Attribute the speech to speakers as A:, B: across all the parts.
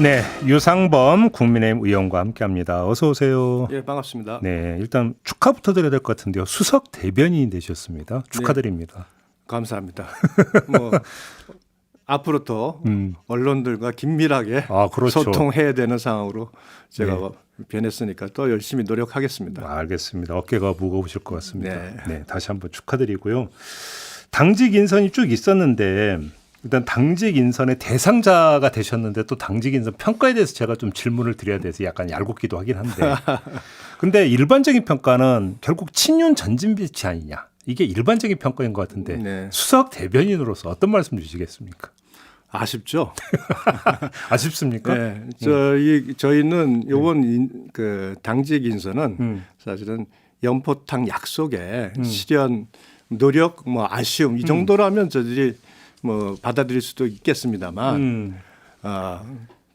A: 네, 유상범 국민의힘 의원과 함께합니다. 어서 오세요.
B: 예, 반갑습니다.
A: 네, 일단 축하부터 드려야 될 것 같은데요. 수석 대변인이 되셨습니다. 축하드립니다.
B: 네, 감사합니다. 뭐 앞으로 더 언론들과 긴밀하게
A: 그렇죠.
B: 소통해야 되는 상황으로 제가 변했으니까 또 열심히 노력하겠습니다.
A: 알겠습니다. 어깨가 무거우실 것 같습니다.
B: 네.
A: 네, 다시 한번 축하드리고요. 당직 인선이 쭉 있었는데 일단 당직 인선의 대상자가 되셨는데 또 당직 인선 평가에 대해서 제가 좀 질문을 드려야 돼서 약간 얄궂기도 하긴 한데 근데 일반적인 평가는 결국 친윤 전진 배치 아니냐 이게 일반적인 평가인 것 같은데
B: 네.
A: 수석 대변인으로서 어떤 말씀 주시겠습니까?
B: 아쉽죠?
A: 아쉽습니까?
B: 네, 저희는 이번 그 당직 인선은 사실은 연포탕 약속의 실현 노력, 뭐 아쉬움 이 정도라면 저들이 뭐 받아들일 수도 있겠습니다만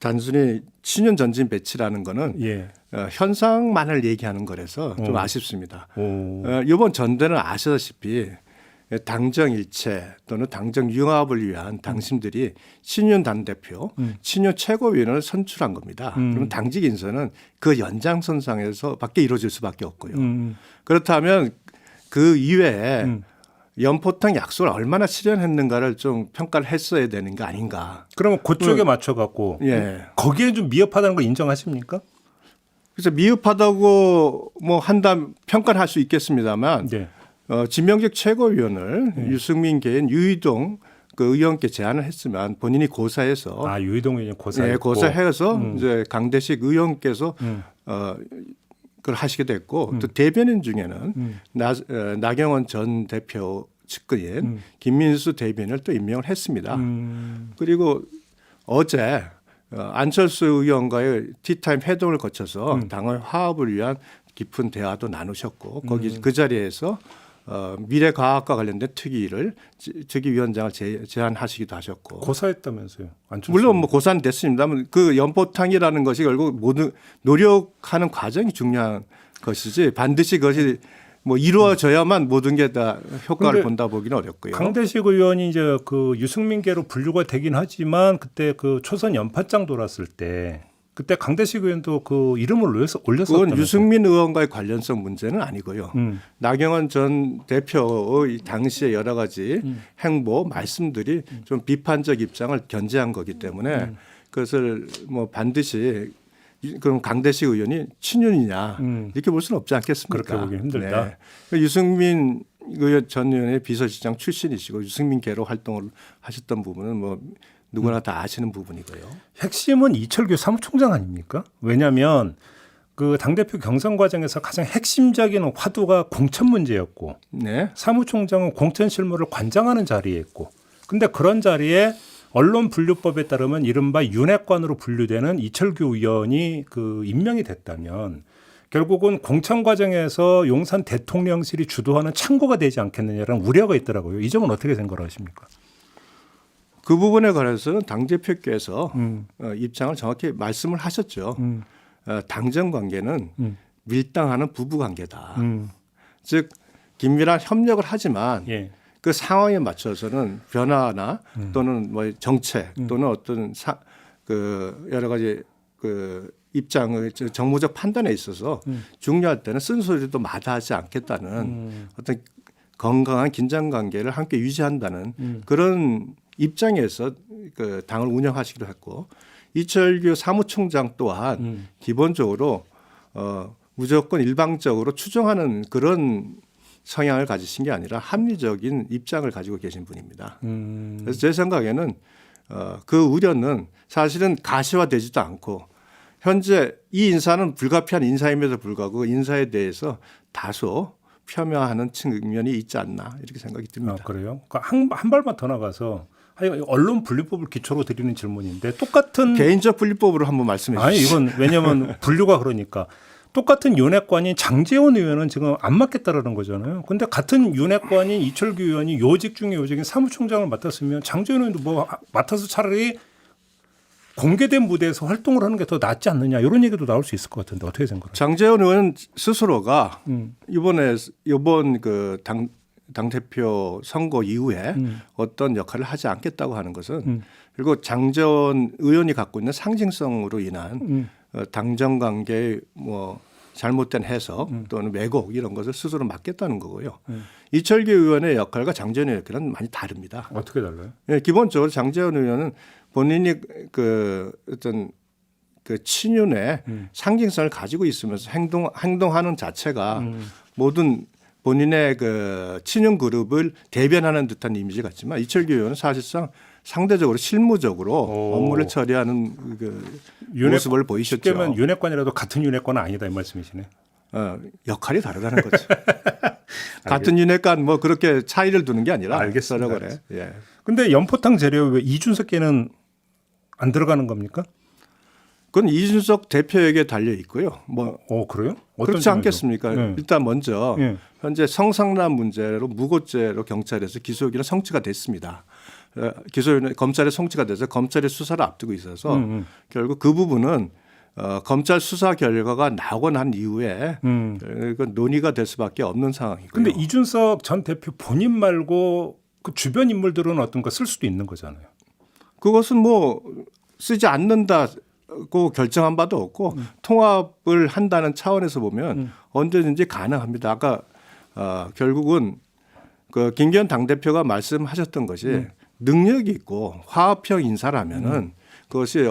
B: 단순히 친윤 전진 배치라는 거는 현상만을 얘기하는 거라서 좀 아쉽습니다. 이번 전대는 아시다시피 당정 일체 또는 당정 융합을 위한 당심들이 친윤 당대표, 친윤 최고위원을 선출한 겁니다. 그러면 당직 인선은 그 연장선상에서 밖에 이루어질 수밖에 없고요. 그렇다면 그 이외에 연포탕 약속을 얼마나 실현했는가를 좀 평가를 했어야 되는 게 아닌가.
A: 그러면 그쪽에 맞춰갖고 거기에 좀 미흡하다는 걸 인정하십니까?
B: 그래서 미흡하다고 뭐 한다면 평가를 할 수 있겠습니다만 진명직 최고위원을 유승민 개인 유이동 그 의원께 제안을 했으면 본인이 고사해서
A: 유이동 의원 고사했고
B: 고사해서 이제 강대식 의원께서 그걸 하시게 됐고 또 대변인 중에는 나경원 전 대표 측근인 김민수 대변인을 또 임명을 했습니다. 그리고 어제 안철수 의원과의 티타임 회동을 거쳐서 당의 화합을 위한 깊은 대화도 나누셨고 거기 그 자리에서 미래과학과 관련된 특위위원장을 제안하시기도 하셨고
A: 고사했다면서요? 안철수
B: 물론 뭐 고사는 됐습니다만 그 연포탕이라는 것이 결국 모든 노력하는 과정이 중요한 것이지 반드시 그것이 뭐 이루어져야만 모든 게 다 효과를 본다 보기는 어렵고요.
A: 강대식 의원이 이제 그 유승민계로 분류가 되긴 하지만 그때 그 초선 연파장 돌았을 때 그때 강대식 의원도 그 이름을 올렸었다면서요.
B: 그건 유승민 의원과의 관련성 문제는 아니고요. 나경원 전 대표의 당시의 여러 가지 행보 말씀들이 좀 비판적 입장을 견제한 거기 때문에 그것을 뭐 반드시 그럼 강대식 의원이 친윤이냐 이렇게 볼 수는 없지 않겠습니까?
A: 그렇게 보기 힘들다.
B: 네. 유승민 의원 전 의원의 비서실장 출신이시고 유승민계로 활동을 하셨던 부분은 뭐 누구나 다 아시는 부분이고요.
A: 핵심은 이철규 사무총장 아닙니까? 왜냐하면 그 당대표 경선 과정에서 가장 핵심적인 화두가 공천 문제였고 사무총장은 공천 실무를 관장하는 자리에 있고 근데 그런 자리에 언론분류법에 따르면 이른바 윤핵관으로 분류되는 이철규 의원이 그 임명이 됐다면 결국은 공천 과정에서 용산 대통령실이 주도하는 창구가 되지 않겠느냐라는 우려가 있더라고요. 이 점은 어떻게 생각하십니까?
B: 그 부분에 관해서는 당대표께서 입장을 정확히 말씀을 하셨죠. 당정 관계는 밀당하는 부부 관계다. 즉 긴밀한 협력을 하지만 그 상황에 맞춰서는 변화나 또는 뭐 정책 또는 어떤 그 여러 가지 그 입장의 정무적 판단에 있어서 중요할 때는 쓴소리도 마다하지 않겠다는 어떤 건강한 긴장 관계를 함께 유지한다는 그런 입장에서 그 당을 운영하시기도 했고 이철규 사무총장 또한 기본적으로 무조건 일방적으로 추종하는 그런 성향을 가지신 게 아니라 합리적인 입장을 가지고 계신 분입니다. 그래서 제 생각에는 그 우려는 사실은 가시화되지도 않고 현재 이 인사는 불가피한 인사임에도 불구하고 인사에 대해서 다소 폄하하는 측면이 있지 않나 이렇게 생각이 듭니다.
A: 그래요? 그러니까 한 발만 더 나가서 언론 분류법을 기초로 드리는 질문인데 똑같은
B: 개인적 분류법으로 한번 말씀해 주시죠.
A: 이건 왜냐하면 분류가 그러니까 똑같은 윤핵관인 장제원 의원은 지금 안 맡겠다라는 거잖아요. 그런데 같은 윤핵관인 이철규 의원이 요직 중에 요직인 사무총장을 맡았으면 장제원 의원도 뭐 맡아서 차라리 공개된 무대에서 활동을 하는 게 더 낫지 않느냐 이런 얘기도 나올 수 있을 것 같은데 어떻게 생각하세요?
B: 장제원 의원 스스로가 이번 그 당대표 선거 이후에 어떤 역할을 하지 않겠다고 하는 것은 그리고 장재원 의원이 갖고 있는 상징성으로 인한 당정 관계의 뭐 잘못된 해석 또는 왜곡 이런 것을 스스로 막겠다는 거고요. 이철규 의원의 역할과 장재원 의원의 역할은 많이 다릅니다.
A: 어떻게 달라요?
B: 예, 기본적으로 장재원 의원은 본인이 그 어떤 그 친윤의 상징성을 가지고 있으면서 행동하는 자체가 모든 본인의 그 친윤 그룹을 대변하는 듯한 이미지 같지만 이철규 의원은 사실상 상대적으로 실무적으로 업무를 처리하는 그 모습을 보이셨죠.
A: 쉽게 말하면 윤핵관이라도 같은 윤핵관은 아니다 이 말씀이시네.
B: 역할이 다르다는 거죠. 같은 윤핵관 뭐 그렇게 차이를 두는 게 아니라
A: 알겠습니다.
B: 그래. 예.
A: 근데 연포탕 재료 왜 이준석께는 안 들어가는 겁니까?
B: 그건 이준석 대표에게 달려 있고요. 뭐
A: 그래요?
B: 그렇지
A: 점에서?
B: 않겠습니까?
A: 네.
B: 일단 먼저
A: 네.
B: 현재 성상납 문제로 무고죄로 경찰에서 기소 의견은 성취가 됐습니다. 기소 의견은 검찰에 성취가 돼서 검찰의 수사를 앞두고 있어서 결국 그 부분은 검찰 수사 결과가 나오고 난 이후에 그 논의가 될 수밖에 없는 상황이고요.
A: 근데 이준석 전 대표 본인 말고 그 주변 인물들은 어떤 거 쓸 수도 있는 거잖아요.
B: 그것은 뭐 쓰지 않는다고 결정한 바도 없고 통합을 한다는 차원에서 보면 언제든지 가능합니다. 아까 결국은 그 김기현 당대표가 말씀하셨던 것이 능력이 있고 화합형 인사라면은 그것이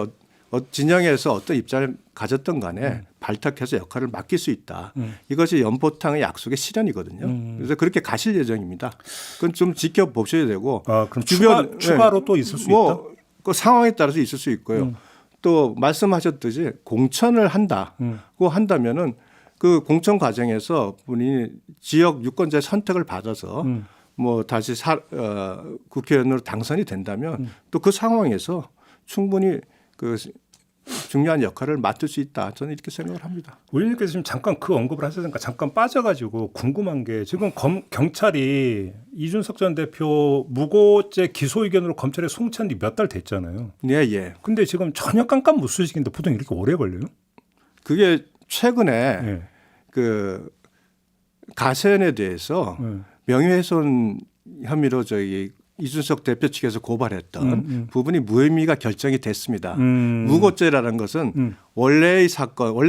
B: 진영에서 어떤 입장을 가졌던 간에 발탁해서 역할을 맡길 수 있다. 이것이 연포탕의 약속의 실현이거든요. 그래서 그렇게 가실 예정입니다. 그건 좀 지켜보셔야 되고.
A: 그럼 추가로 또 있을 수 있다?
B: 그 상황에 따라서 있을 수 있고요. 또 말씀하셨듯이 공천을 한다고 한다면은 그 공천 과정에서 본인이 지역 유권자의 선택을 받아서 뭐 다시 국회의원으로 당선이 된다면 또 그 상황에서 충분히 그 중요한 역할을 맡을 수 있다. 저는 이렇게 생각을 합니다.
A: 의원님께서 지금 잠깐 그 언급을 하셨으니까 잠깐 빠져가지고 궁금한 게 지금 경찰이 이준석 전 대표 무고죄 기소 의견으로 검찰에 송치한 지 몇 달 됐잖아요.
B: 네, 예.
A: 근데 지금 전혀 깜깜무소식인데 보통 이렇게 오래 걸려요?
B: 그게 최근에 그 가세연에 대해서 명예훼손 혐의로 이준석 대표 측에서 고발했던 부분이 무혐의가 결정이 됐습니다. 무고죄라는 것은 원래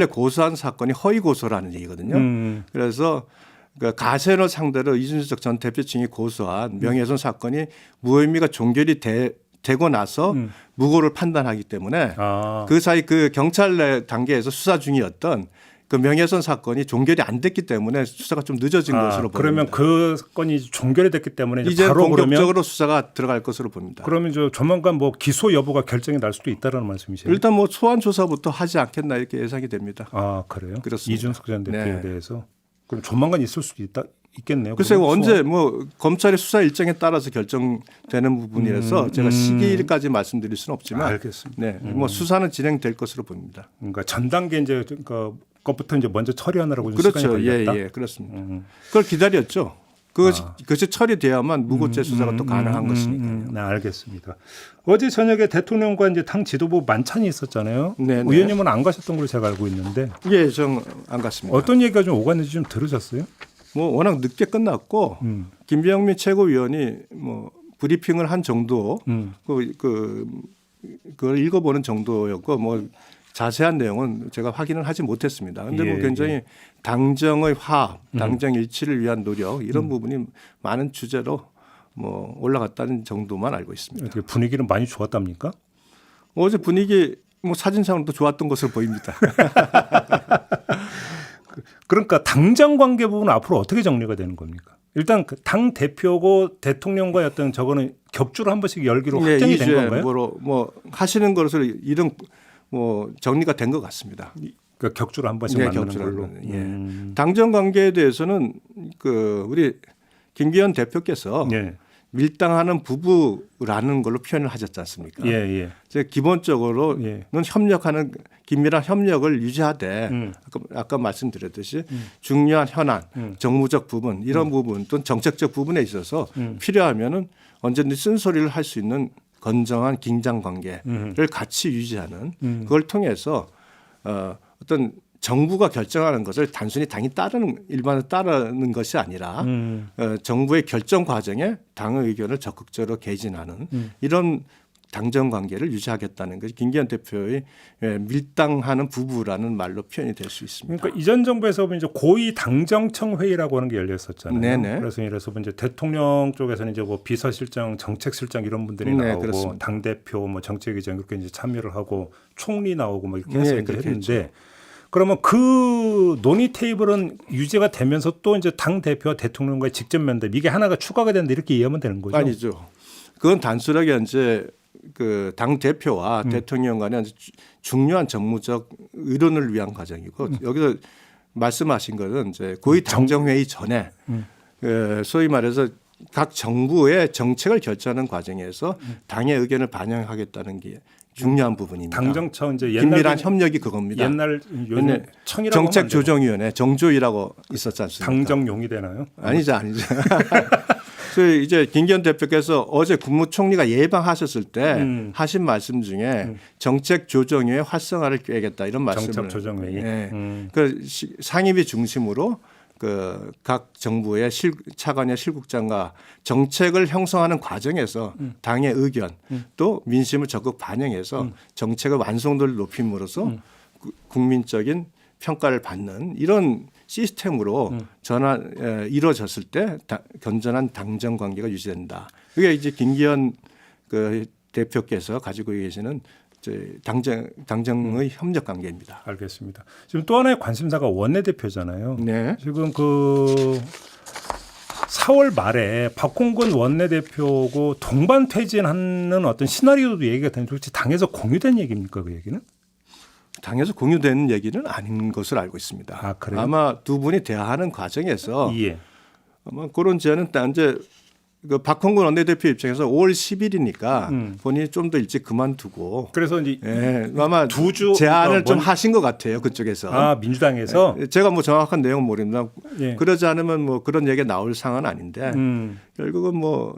B: 고소한 사건이 허위 고소라는 얘기거든요. 그래서 그 가세연을 상대로 이준석 전 대표 측이 고소한 명예훼손 사건이 무혐의가 종결이 되고 나서 무고를 판단하기 때문에 그 사이 그 경찰 내 단계에서 수사 중이었던 그 명예훼손 사건이 종결이 안 됐기 때문에 수사가 좀 늦어진 것으로 보입니다.
A: 그러면 그 건이 종결이 됐기 때문에
B: 이제
A: 바로
B: 본격적으로 수사가 들어갈 것으로 봅니다.
A: 그러면 조만간 뭐 기소 여부가 결정이 날 수도 있다는 말씀이시죠?
B: 일단 뭐 소환 조사부터 하지 않겠나 이렇게 예상이 됩니다.
A: 그래요?
B: 그렇습니다.
A: 이준석 전 대표에 대해서 그럼 조만간 있을 수도 있겠네요.
B: 글쎄요, 언제 뭐 검찰의 수사 일정에 따라서 결정되는 부분이라서 제가 시기일까지 말씀드릴 수는 없지만,
A: 알겠습니다.
B: 네, 뭐 수사는 진행될 것으로 보입니다.
A: 그러니까 전 단계 이제 것부터 이제 먼저 처리하느라고 좀
B: 그렇죠.
A: 시간이 걸렸다.
B: 예, 그렇습니다. 그걸 기다렸죠. 그것이 처리돼야만 무고죄 수사가 또 가능한 것이니까요.
A: 네, 알겠습니다. 어제 저녁에 대통령과 이제 당 지도부 만찬이 있었잖아요.
B: 네네.
A: 의원님은 안 가셨던 걸로 제가 알고 있는데.
B: 예, 전 안 갔습니다.
A: 어떤 얘기가 좀 오갔는지 좀 들으셨어요?
B: 뭐 워낙 늦게 끝났고 김병민 최고위원이 뭐 브리핑을 한 정도, 그걸 읽어보는 정도였고 뭐. 자세한 내용은 제가 확인을 하지 못했습니다. 그런데 뭐 굉장히 당정의 화합, 당정 일치를 위한 노력 이런 부분이 많은 주제로 뭐 올라갔다는 정도만 알고 있습니다.
A: 어떻게 분위기는 많이 좋았답니까?
B: 어제 분위기 뭐 사진상으로도 좋았던 것으로 보입니다.
A: 그러니까 당정 관계 부분은 앞으로 어떻게 정리가 되는 겁니까? 일단 당 대표고 대통령과의 어떤 저거는 격주로 한 번씩 열기로 확정이 된 건가요?
B: 뭐 하시는 것으로 이런 뭐 정리가 된 것 같습니다.
A: 그러니까 격주로 한 번씩 만드는 걸로.
B: 당정 관계에 대해서는 그 우리 김기현 대표께서 밀당하는 부부라는 걸로 표현을 하셨지 않습니까? 기본적으로는 협력하는 긴밀한 협력을 유지하되 아까 말씀드렸듯이 중요한 현안, 정무적 부분 이런 부분 또는 정책적 부분에 있어서 필요하면은 언제든지 쓴소리를 할 수 있는 건정한 긴장 관계를 같이 유지하는 그걸 통해서 어떤 정부가 결정하는 것을 단순히 당이 일반을 따르는 것이 아니라 정부의 결정 과정에 당의 의견을 적극적으로 개진하는 이런 당정 관계를 유지하겠다는 것이 김기현 대표의 밀당하는 부부라는 말로 표현이 될 수 있습니다.
A: 그러니까 이전 정부에서 보면 이제 고위 당정청 회의라고 하는 게 열렸었잖아요.
B: 네네.
A: 그래서 이래서 이제 대통령 쪽에서는 이제 뭐 비서실장, 정책실장 이런 분들이
B: 네,
A: 나오고
B: 그렇습니다.
A: 당 대표, 뭐 정책위장 이렇게 이제 참여를 하고 총리 나오고 뭐 이렇게 해서
B: 네,
A: 이제
B: 그렇게
A: 했는데 그러면 그 논의 테이블은 유지가 되면서 또 이제 당 대표와 대통령과의 직접 면담 이게 하나가 추가가 된다 이렇게 이해하면 되는 거죠?
B: 아니죠. 그건 단순하게 이제 그 당 대표와 대통령 간의 아주 중요한 정무적 의논을 위한 과정이고 여기서 말씀하신 것은 이제 고위 당정회의 전에 소위 말해서 각 정부의 정책을 결정하는 과정에서 당의 의견을 반영하겠다는 게 중요한 부분입니다.
A: 당정청 이제
B: 긴밀한 협력이 그겁니다.
A: 옛날
B: 옛날
A: 청이라고
B: 정책조정위원회 정조위라고 있었지 않습니까?
A: 당정용이 되나요?
B: 아니죠. 그 이제 김기현 대표께서 어제 국무총리가 예방하셨을 때 하신 말씀 중에 정책조정위의 활성화를 꾀겠다 이런 말씀을
A: 정책조정회의.
B: 네. 그 상임위 중심으로 그 각 정부의 차관의 실국장과 정책을 형성하는 과정에서 당의 의견 또 민심을 적극 반영해서 정책의 완성도를 높임으로써 국민적인 평가를 받는 이런 시스템으로 이루어졌을 때 건전한 당정 관계가 유지된다. 이게 이제 김기현 그 대표께서 가지고 계시는 당정의 협력 관계입니다.
A: 알겠습니다. 지금 또 하나의 관심사가 원내대표잖아요.
B: 네.
A: 지금 그 4월 말에 박홍근 원내대표고 동반 퇴진하는 어떤 시나리오도 얘기가 되는데 혹시 당에서 공유된 얘기입니까 그 얘기는?
B: 당에서 공유되는 얘기는 아닌 것을 알고 있습니다.
A: 아, 그래요?
B: 아마 두 분이 대화하는 과정에서
A: 예.
B: 아마 그런 제안은 이제 그 박홍근 원내대표 입장에서 5월 10일이니까 본인이 좀 더 일찍 그만두고
A: 그래서 이제
B: 아마
A: 두주
B: 제안을 좀 하신 것 같아요 그쪽에서.
A: 아 민주당에서
B: 제가 뭐 정확한 내용은 모릅니다.
A: 예.
B: 그러지 않으면 뭐 그런 얘기가 나올 상황은 아닌데 결국은 뭐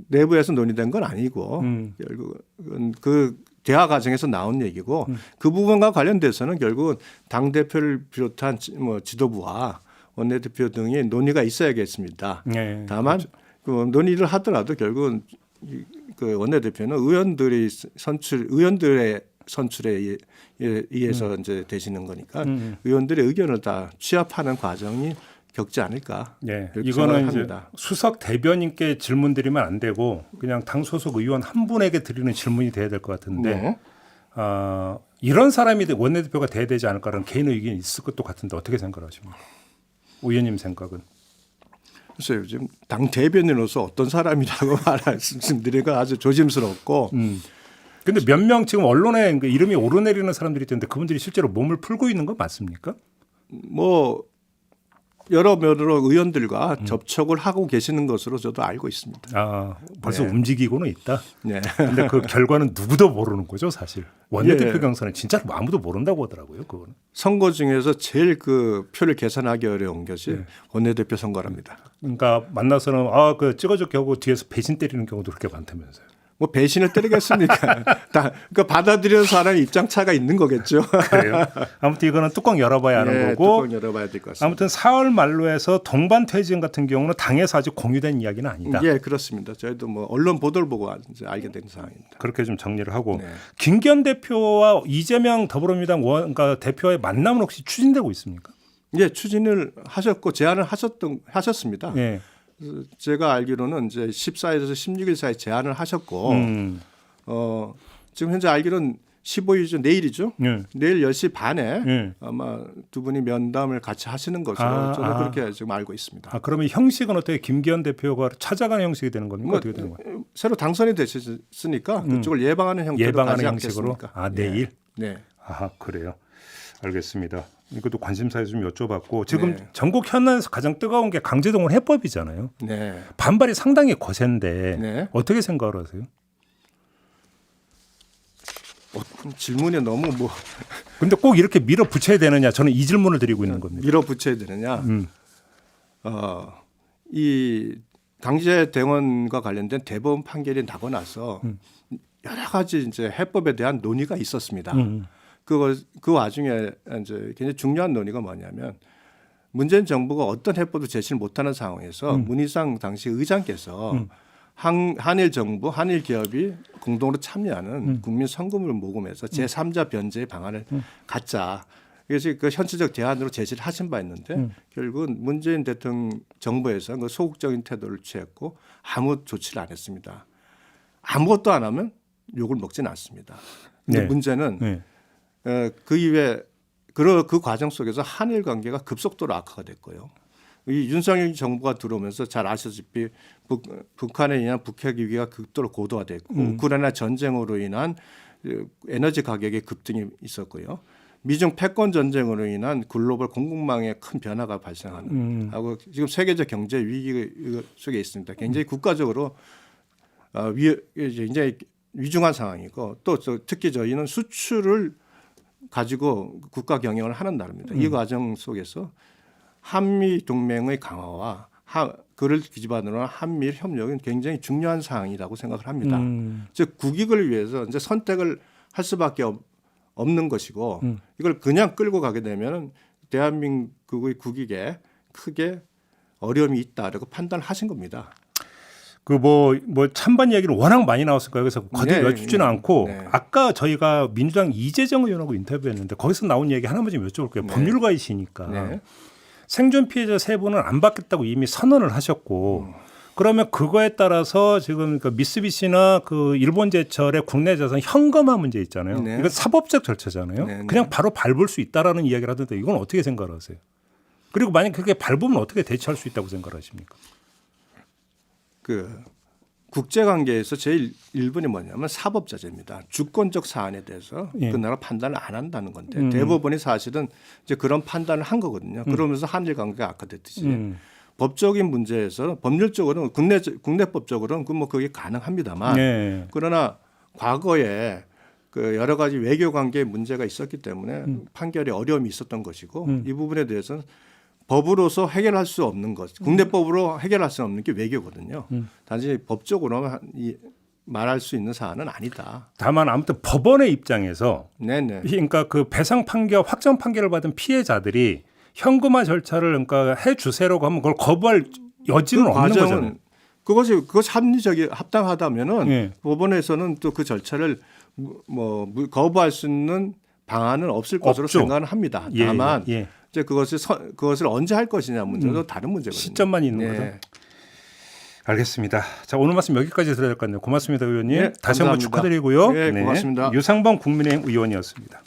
B: 내부에서 논의된 건 아니고 결국은 그 대화 과정에서 나온 얘기고 그 부분과 관련돼서는 결국은 당 대표를 비롯한 뭐 지도부와 원내대표 등의 논의가 있어야겠습니다.
A: 네.
B: 다만 그 논의를 하더라도 결국은 그 원내대표는 의원들의 선출에 의해서 이제 되시는 거니까 의원들의 의견을 다 취합하는 과정이 겪지 않을까.
A: 네.
B: 이렇게
A: 이거는 이제
B: 합니다.
A: 수석 대변인께 질문 드리면 안 되고 그냥 당 소속 의원 한 분에게 드리는 질문이 돼야 될 것 같은데
B: 네.
A: 이런 사람이 원내대표가 돼야 되지 않을까라는 개인의 의견이 있을 것도 같은데 어떻게 생각하십니까? 의원님 생각은?
B: 글쎄요, 지금 당 대변인으로서 어떤 사람이라고 말씀드리기가 아주 조심스럽고.
A: 근데 몇 명 지금 언론에 이름이 오르내리는 사람들이 있던데 그분들이 실제로 몸을 풀고 있는 건 맞습니까?
B: 뭐 여러모로 의원들과 접촉을 하고 계시는 것으로 저도 알고 있습니다.
A: 아, 벌써
B: 네.
A: 움직이고는 있다.
B: 네.
A: 근데 그 결과는 누구도 모르는 거죠, 사실. 원내대표
B: 예.
A: 경선은 진짜로 아무도 모른다고 하더라고요, 그거는.
B: 선거 중에서 제일 그 표를 계산하기 어려운 것이 원내대표 선거랍니다.
A: 그러니까 만나서는 그 찍어줄게 하고 뒤에서 배신 때리는 경우도 그렇게 많다면서요.
B: 뭐 배신을 때리겠습니까? 그러니까 받아들이는 사람의 입장 차가 있는 거겠죠.
A: 그래요. 아무튼 이거는 뚜껑 열어봐야 하는
B: 네,
A: 거고.
B: 뚜껑 열어봐야 될 것 같습니다.
A: 아무튼 4월 말로 해서 동반 퇴진 같은 경우는 당에서 아직 공유된 이야기는 아니다.
B: 예, 그렇습니다. 저희도 뭐 언론 보도를 보고 이제 알게 된 상황입니다.
A: 그렇게 좀 정리를 하고
B: 네.
A: 김기현 대표와 이재명 더불어민주당 그러니까 대표의 만남은 혹시 추진되고 있습니까?
B: 예, 추진을 하셨고 제안을 하셨습니다.
A: 예.
B: 제가 알기로는 이제 14일에서 16일 사이 제안을 하셨고 지금 현재 알기로는 15일이죠. 내일이죠.
A: 예.
B: 내일 10시 반에
A: 예.
B: 아마 두 분이 면담을 같이 하시는 것으로 저는 그렇게 지금 알고 있습니다.
A: 그러면 형식은 어떻게 김기현 대표가 찾아가는 형식이 되는 겁니까?
B: 뭐,
A: 어떻게 되는 거예요?
B: 새로 당선이 되셨으니까 그쪽을 예방하는 형태로
A: 예방하는
B: 가지
A: 형식으로?
B: 않겠습니까?
A: 내일?
B: 네.
A: 그래요. 알겠습니다. 이것도 관심사에서 좀 여쭤봤고 지금
B: 네.
A: 전국 현안에서 가장 뜨거운 게 강제동원 해법이잖아요.
B: 네.
A: 반발이 상당히 거센데
B: 네.
A: 어떻게 생각을 하세요?
B: 질문이 너무 뭐
A: 근데 꼭 이렇게 밀어붙여야 되느냐? 저는 이 질문을 드리고 있는 겁니다.
B: 밀어붙여야 되느냐? 이 강제동원과 관련된 대법원 판결이 나고 나서 여러 가지 이제 해법에 대한 논의가 있었습니다. 그 와중에 이제 굉장히 중요한 논의가 뭐냐면 문재인 정부가 어떤 해법도 제시를 못하는 상황에서 문희상 당시 의장께서 한일 정부, 한일 기업이 공동으로 참여하는 국민 성금을 모금해서 제3자 변제의 방안을 갖자. 그래서 그 현실적 대안으로 제시를 하신 바 있는데 결국은 문재인 대통령 정부에서 그 소극적인 태도를 취했고 아무 조치를 안 했습니다. 아무것도 안 하면 욕을 먹지는 않습니다. 근데
A: 네.
B: 문제는
A: 네.
B: 그 이후에 그 과정 속에서 한일 관계가 급속도로 악화가 됐고요. 이 윤석열 정부가 들어오면서 잘 아시다시피 북한에 의한 북핵 위기가 극도로 고도화됐고 우크라이나 전쟁으로 인한 에너지 가격의 급등이 있었고요. 미중 패권 전쟁으로 인한 글로벌 공급망에 큰 변화가 발생하는 하고 지금 세계적 경제 위기 속에 있습니다. 굉장히 국가적으로 굉장히 위중한 상황이고 또 특히 저희는 수출을 가지고 국가 경영을 하는 나라입니다. 이 과정 속에서 한미 동맹의 강화와 그를 기반으로 한 한미일 협력은 굉장히 중요한 사항이라고 생각을 합니다. 즉 국익을 위해서 이제 선택을 할 수밖에 없는 것이고 이걸 그냥 끌고 가게 되면 대한민국의 국익에 크게 어려움이 있다라고 판단하신 겁니다.
A: 그 뭐 찬반 이야기를 워낙 많이 나왔을까요? 그래서 거듭 여쭙지는 않고 아까 저희가 민주당 이재정 의원하고 인터뷰했는데 거기서 나온 얘기 하나만 좀 여쭤볼게요. 법률가이시니까 생존 피해자 세 분은 안 받겠다고 이미 선언을 하셨고 그러면 그거에 따라서 지금 그 미쓰비시나 그 일본제철의 국내 자산 현금화 문제 있잖아요. 이건 사법적 절차잖아요. 그냥 바로 밟을 수 있다라는 이야기를 하던데 이건 어떻게 생각하세요? 그리고 만약 그렇게 밟으면 어떻게 대처할 수 있다고 생각하십니까?
B: 그 국제 관계에서 제일 1번이 뭐냐면 사법자재입니다. 주권적 사안에 대해서 그 나라 판단을 안 한다는 건데 대법원이 사실은 이제 그런 판단을 한 거거든요. 그러면서 한일 관계가 악화됐듯이 법적인 문제에서 법률적으로는 국내법적으로는 그게 가능합니다만 그러나 과거에 그 여러 가지 외교 관계에 문제가 있었기 때문에 판결에 어려움이 있었던 것이고 이 부분에 대해서는 법으로서 해결할 수 없는 것, 국내법으로 해결할 수 없는 게 외교거든요. 단지 법적으로 말할 수 있는 사안은 아니다.
A: 다만 아무튼 법원의 입장에서 그러니까 그 배상 판결, 확정 판결을 받은 피해자들이 현금화 절차를 그러니까 해 주세요라고 하면 그걸 거부할 여지는 없는 거잖아요.
B: 그것이 합당하다면은 법원에서는 또 그 절차를 거부할 수 있는 방안은 없을 것으로 생각을 합니다. 다만 이제 그것을 언제 할 것이냐 문제도 다른 문제거든요.
A: 시점만 있는 거죠. 알겠습니다. 자, 오늘 말씀 여기까지 들어야 될 것 같네요. 고맙습니다, 의원님. 다시 한번 축하드리고요.
B: 고맙습니다.
A: 유상범 국민의힘 의원이었습니다.